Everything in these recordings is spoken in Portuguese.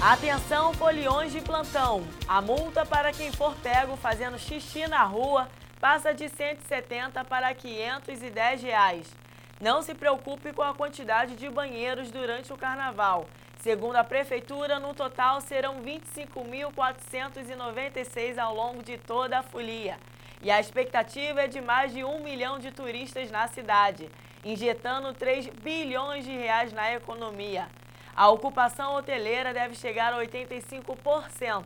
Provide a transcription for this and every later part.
Atenção, foliões de plantão. A multa para quem for pego fazendo xixi na rua passa de R$ 170 para R$ 510. Não se preocupe com a quantidade de banheiros durante o carnaval. Segundo a prefeitura, no total serão 25.496 ao longo de toda a folia. E a expectativa é de mais de 1 milhão de turistas na cidade, injetando R$ 3 bilhões na economia. A ocupação hoteleira deve chegar a 85%.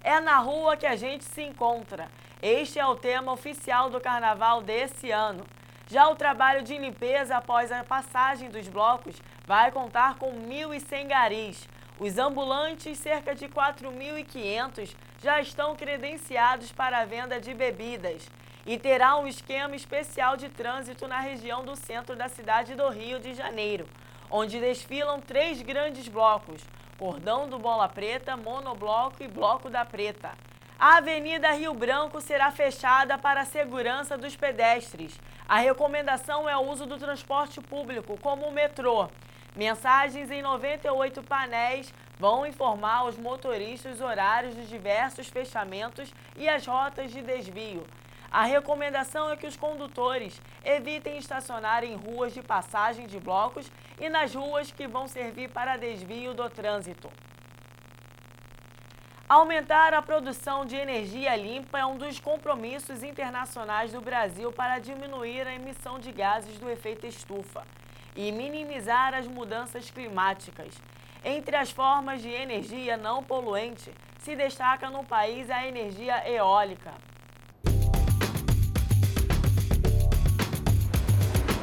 É na rua que a gente se encontra. Este é o tema oficial do carnaval desse ano. Já o trabalho de limpeza após a passagem dos blocos vai contar com 1.100 garis. Os ambulantes, cerca de 4.500, já estão credenciados para a venda de bebidas. E terá um esquema especial de trânsito na região do centro da cidade do Rio de Janeiro, onde desfilam 3 grandes blocos: Cordão do Bola Preta, Monobloco e Bloco da Preta. A Avenida Rio Branco será fechada para a segurança dos pedestres. A recomendação é o uso do transporte público, como o metrô. Mensagens em 98 painéis vão informar aos motoristas os horários dos diversos fechamentos e as rotas de desvio. A recomendação é que os condutores evitem estacionar em ruas de passagem de blocos e nas ruas que vão servir para desvio do trânsito. Aumentar a produção de energia limpa é um dos compromissos internacionais do Brasil para diminuir a emissão de gases do efeito estufa e minimizar as mudanças climáticas. Entre as formas de energia não poluente, se destaca no país a energia eólica.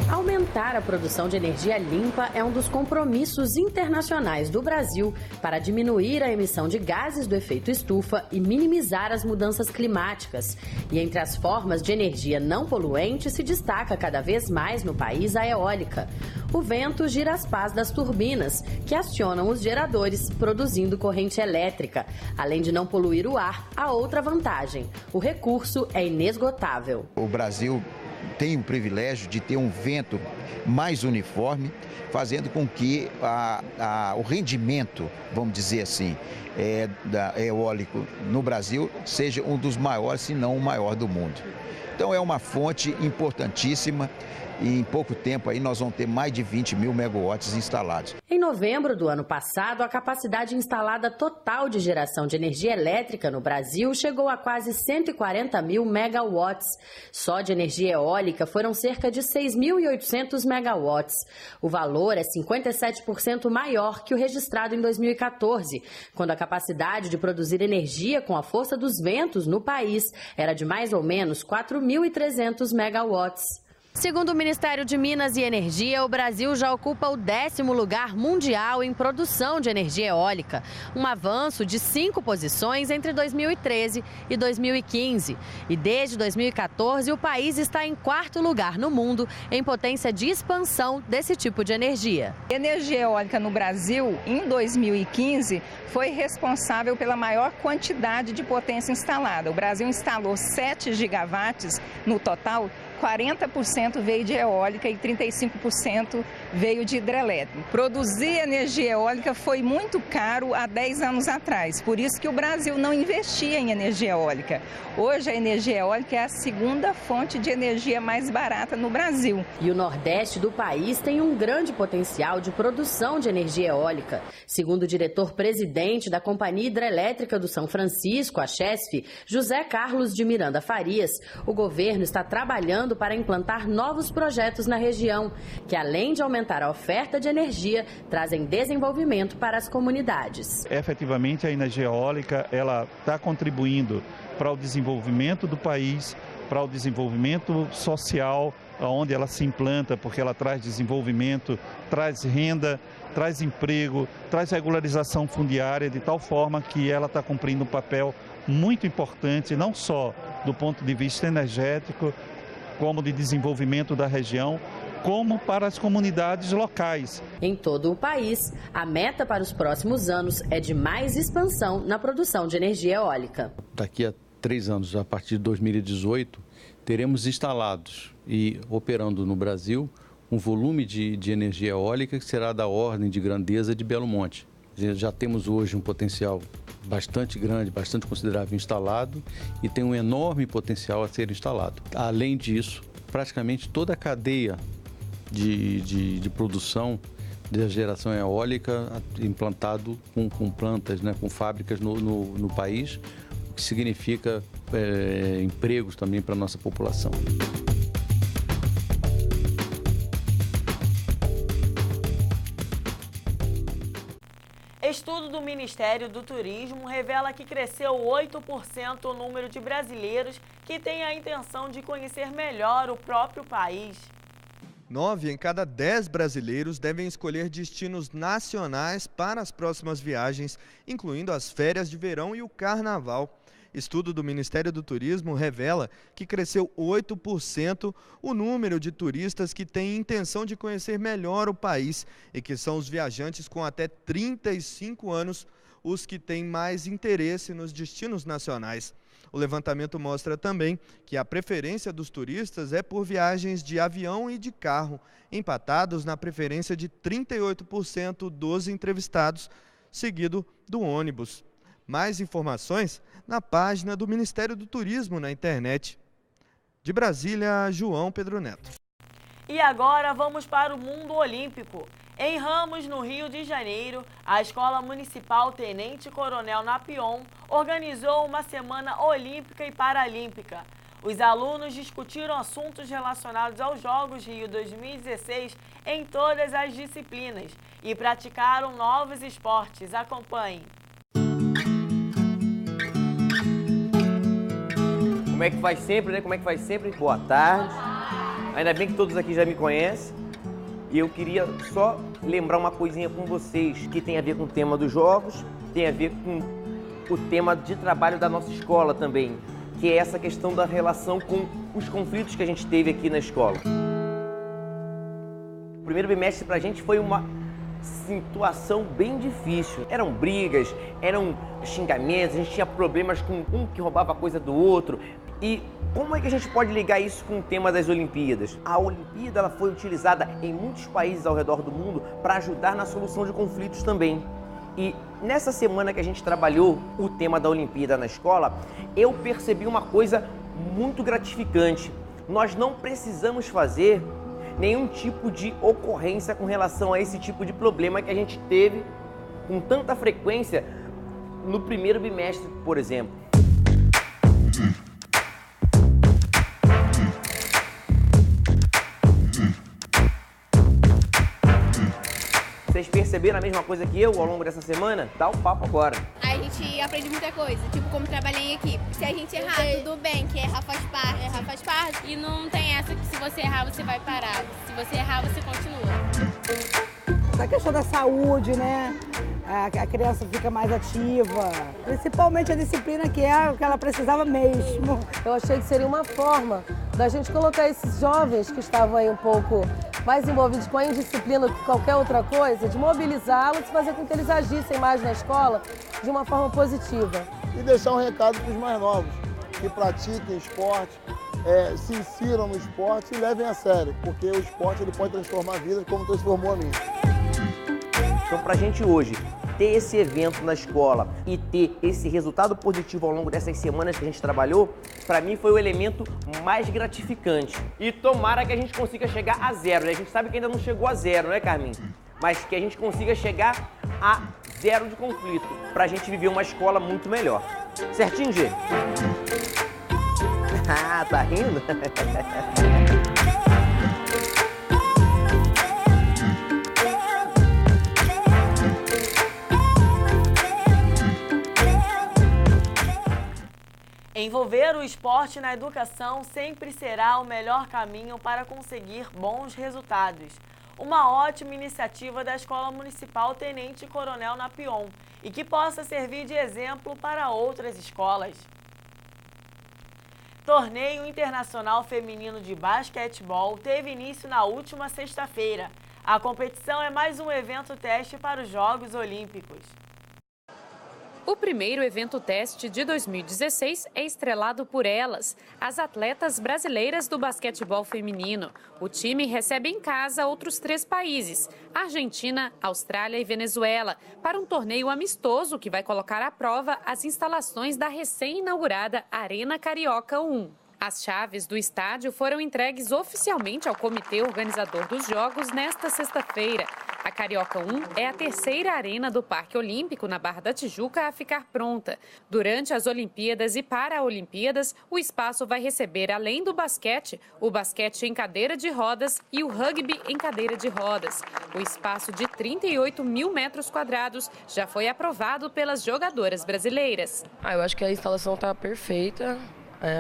Aumentar a produção de energia limpa é um dos compromissos internacionais do Brasil para diminuir a emissão de gases do efeito estufa e minimizar as mudanças climáticas. E entre as formas de energia não poluente se destaca cada vez mais no país a eólica. O vento gira as pás das turbinas, que acionam os geradores, produzindo corrente elétrica. Além de não poluir o ar, há outra vantagem: o recurso é inesgotável. O Brasil tem o privilégio de ter um vento mais uniforme, fazendo com que o rendimento, vamos dizer assim, eólico no Brasil seja um dos maiores, se não o maior do mundo. Então é uma fonte importantíssima e em pouco tempo aí nós vamos ter mais de 20 mil megawatts instalados. Em novembro do ano passado, a capacidade instalada total de geração de energia elétrica no Brasil chegou a quase 140 mil megawatts. Só de energia eólica foram cerca de 6.800 megawatts. O valor é 57% maior que o registrado em 2014, quando a capacidade de produzir energia com a força dos ventos no país era de mais ou menos 4.300 megawatts. Segundo o Ministério de Minas e Energia, o Brasil já ocupa o 10º lugar mundial em produção de energia eólica, um avanço de 5 posições entre 2013 e 2015. E desde 2014, o país está em 4º lugar no mundo em potência de expansão desse tipo de energia. A energia eólica no Brasil, em 2015, foi responsável pela maior quantidade de potência instalada. O Brasil instalou 7 gigawatts no total. 40% veio de eólica e 35% veio de hidrelétrico. Produzir energia eólica foi muito caro há 10 anos atrás, por isso que o Brasil não investia em energia eólica. Hoje a energia eólica é a segunda fonte de energia mais barata no Brasil. E o Nordeste do país tem um grande potencial de produção de energia eólica. Segundo o diretor-presidente da Companhia Hidrelétrica do São Francisco, a CHESF, José Carlos de Miranda Farias, o governo está trabalhando para implantar novos projetos na região, que além de aumentar a oferta de energia, trazem desenvolvimento para as comunidades. Efetivamente, a energia eólica ela está contribuindo para o desenvolvimento do país, para o desenvolvimento social, onde ela se implanta, porque ela traz desenvolvimento, traz renda, traz emprego, traz regularização fundiária, de tal forma que ela está cumprindo um papel muito importante, não só do ponto de vista energético, como de desenvolvimento da região, como para as comunidades locais. Em todo o país, a meta para os próximos anos é de mais expansão na produção de energia eólica. Daqui a 3 anos, a partir de 2018, teremos instalados e operando no Brasil um volume de energia eólica que será da ordem de grandeza de Belo Monte. Já temos hoje um potencial bastante grande, bastante considerável instalado e tem um enorme potencial a ser instalado. Além disso, praticamente toda a cadeia de produção da geração eólica implantado com plantas, né, com fábricas no país, o que significa empregos também para a nossa população. Estudo do Ministério do Turismo revela que cresceu 8% o número de brasileiros que têm a intenção de conhecer melhor o próprio país. 9 em cada 10 brasileiros devem escolher destinos nacionais para as próximas viagens, incluindo as férias de verão e o carnaval. Estudo do Ministério do Turismo revela que cresceu 8% o número de turistas que têm intenção de conhecer melhor o país e que são os viajantes com até 35 anos os que têm mais interesse nos destinos nacionais. O levantamento mostra também que a preferência dos turistas é por viagens de avião e de carro, empatados na preferência de 38% dos entrevistados, seguido do ônibus. Mais informações na página do Ministério do Turismo na internet. De Brasília, João Pedro Neto. E agora vamos para o mundo olímpico. Em Ramos, no Rio de Janeiro, a Escola Municipal Tenente Coronel Napion organizou uma semana olímpica e paralímpica. Os alunos discutiram assuntos relacionados aos Jogos Rio 2016 em todas as disciplinas e praticaram novos esportes. Acompanhe. Como é que vai sempre, né? Como é que vai sempre? Boa tarde. Ainda bem que todos aqui já me conhecem. E eu queria só lembrar uma coisinha com vocês, que tem a ver com o tema dos jogos, tem a ver com o tema de trabalho da nossa escola também, que é essa questão da relação com os conflitos que a gente teve aqui na escola. O primeiro bimestre pra gente foi uma situação bem difícil. Eram brigas, eram xingamentos, a gente tinha problemas com um que roubava a coisa do outro. E como é que a gente pode ligar isso com o tema das Olimpíadas? A Olimpíada ela foi utilizada em muitos países ao redor do mundo para ajudar na solução de conflitos também. E nessa semana que a gente trabalhou o tema da Olimpíada na escola, eu percebi uma coisa muito gratificante. Nós não precisamos fazer nenhum tipo de ocorrência com relação a esse tipo de problema que a gente teve com tanta frequência no primeiro bimestre, por exemplo. Vocês perceberam a mesma coisa que eu ao longo dessa semana? Dá o papo agora. A gente aprende muita coisa, tipo como trabalhar em equipe. Se a gente errar, tudo bem, que errar faz parte. Errar faz parte. E não tem essa que se você errar, você vai parar. Se você errar, você continua. Essa questão da saúde, né? A criança fica mais ativa. Principalmente a disciplina que é o que ela precisava mesmo. Eu achei que seria uma forma da gente colocar esses jovens que estavam aí um pouco mais envolvidos com a indisciplina do que qualquer outra coisa, de mobilizá-los e fazer com que eles agissem mais na escola de uma forma positiva. E deixar um recado para os mais novos, que pratiquem esporte, se insiram no esporte e levem a sério, porque o esporte ele pode transformar a vida como transformou a minha. Então, para a gente hoje ter esse evento na escola e ter esse resultado positivo ao longo dessas semanas que a gente trabalhou, para mim foi o elemento mais gratificante. E tomara que a gente consiga chegar a zero, né? A gente sabe que ainda não chegou a zero, né, Carmin? Mas que a gente consiga chegar a zero de conflito, para a gente viver uma escola muito melhor. Certinho, Gê? Ah, tá rindo? Envolver o esporte na educação sempre será o melhor caminho para conseguir bons resultados. Uma ótima iniciativa da Escola Municipal Tenente Coronel Napion e que possa servir de exemplo para outras escolas. Torneio Internacional Feminino de Basquetebol teve início na última sexta-feira. A competição é mais um evento teste para os Jogos Olímpicos. O primeiro evento teste de 2016 é estrelado por elas, as atletas brasileiras do basquetebol feminino. O time recebe em casa outros 3 países, Argentina, Austrália e Venezuela, para um torneio amistoso que vai colocar à prova as instalações da recém-inaugurada Arena Carioca 1. As chaves do estádio foram entregues oficialmente ao comitê organizador dos Jogos nesta sexta-feira. A Carioca 1 é a terceira arena do Parque Olímpico, na Barra da Tijuca, a ficar pronta. Durante as Olimpíadas e Paraolimpíadas, o espaço vai receber, além do basquete, o basquete em cadeira de rodas e o rugby em cadeira de rodas. O espaço de 38 mil metros quadrados já foi aprovado pelas jogadoras brasileiras. Eu acho que a instalação está perfeita.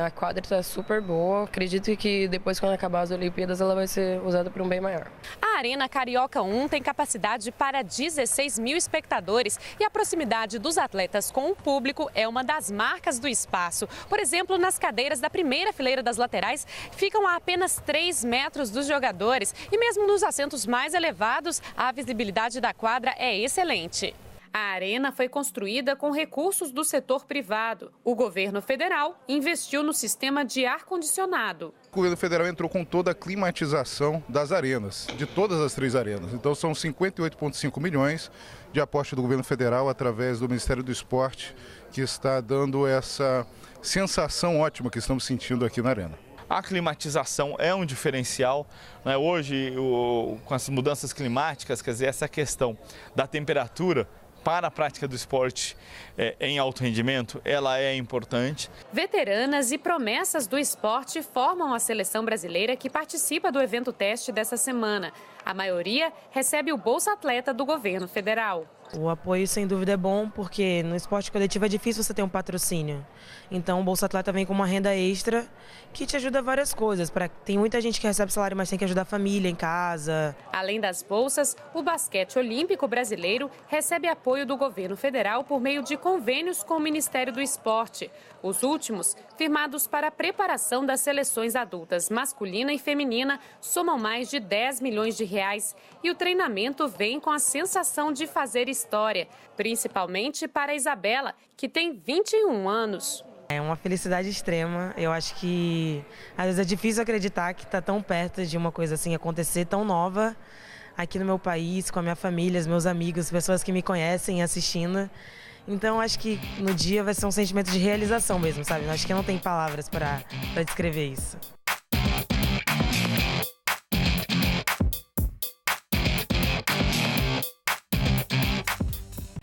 A quadra está super boa. Acredito que depois, quando acabar as Olimpíadas, ela vai ser usada para um bem maior. A Arena Carioca 1 tem capacidade para 16 mil espectadores e a proximidade dos atletas com o público é uma das marcas do espaço. Por exemplo, nas cadeiras da primeira fileira das laterais ficam a apenas 3 metros dos jogadores e mesmo nos assentos mais elevados, a visibilidade da quadra é excelente. A arena foi construída com recursos do setor privado. O governo federal investiu no sistema de ar-condicionado. O governo federal entrou com toda a climatização das arenas, de todas as 3 arenas. Então são 58,5 milhões de aporte do governo federal através do Ministério do Esporte, que está dando essa sensação ótima que estamos sentindo aqui na arena. A climatização é um diferencial, né? Hoje, com as mudanças climáticas, quer dizer, essa questão da temperatura para a prática do esporte em alto rendimento, ela é importante. Veteranas e promessas do esporte formam a seleção brasileira que participa do evento teste dessa semana. A maioria recebe o Bolsa Atleta do governo federal. O apoio, sem dúvida, é bom, porque no esporte coletivo é difícil você ter um patrocínio. Então, o Bolsa Atleta vem com uma renda extra que te ajuda a várias coisas. Tem muita gente que recebe salário, mas tem que ajudar a família em casa. Além das bolsas, o basquete olímpico brasileiro recebe apoio do governo federal por meio de convênios com o Ministério do Esporte. Os últimos, firmados para a preparação das seleções adultas masculina e feminina, somam mais de 10 milhões de reais. E o treinamento vem com a sensação de fazer história, principalmente para a Isabela, que tem 21 anos. É uma felicidade extrema. Eu acho que às vezes é difícil acreditar que está tão perto de uma coisa assim acontecer, tão nova, aqui no meu país, com a minha família, os meus amigos, pessoas que me conhecem assistindo. Então acho que no dia vai ser um sentimento de realização mesmo, sabe? Acho que não tem palavras para descrever isso.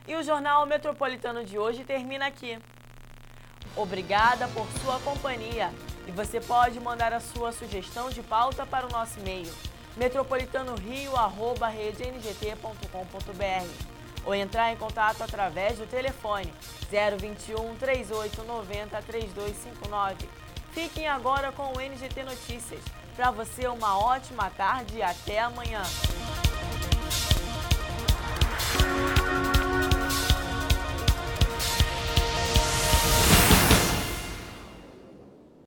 E o Jornal Metropolitano de hoje termina aqui. Obrigada por sua companhia. E você pode mandar a sua sugestão de pauta para o nosso e-mail metropolitanorio@redengT.com.br ou entrar em contato através do telefone 021 3890 3259. Fiquem agora com o NGT Notícias. Para você, uma ótima tarde e até amanhã.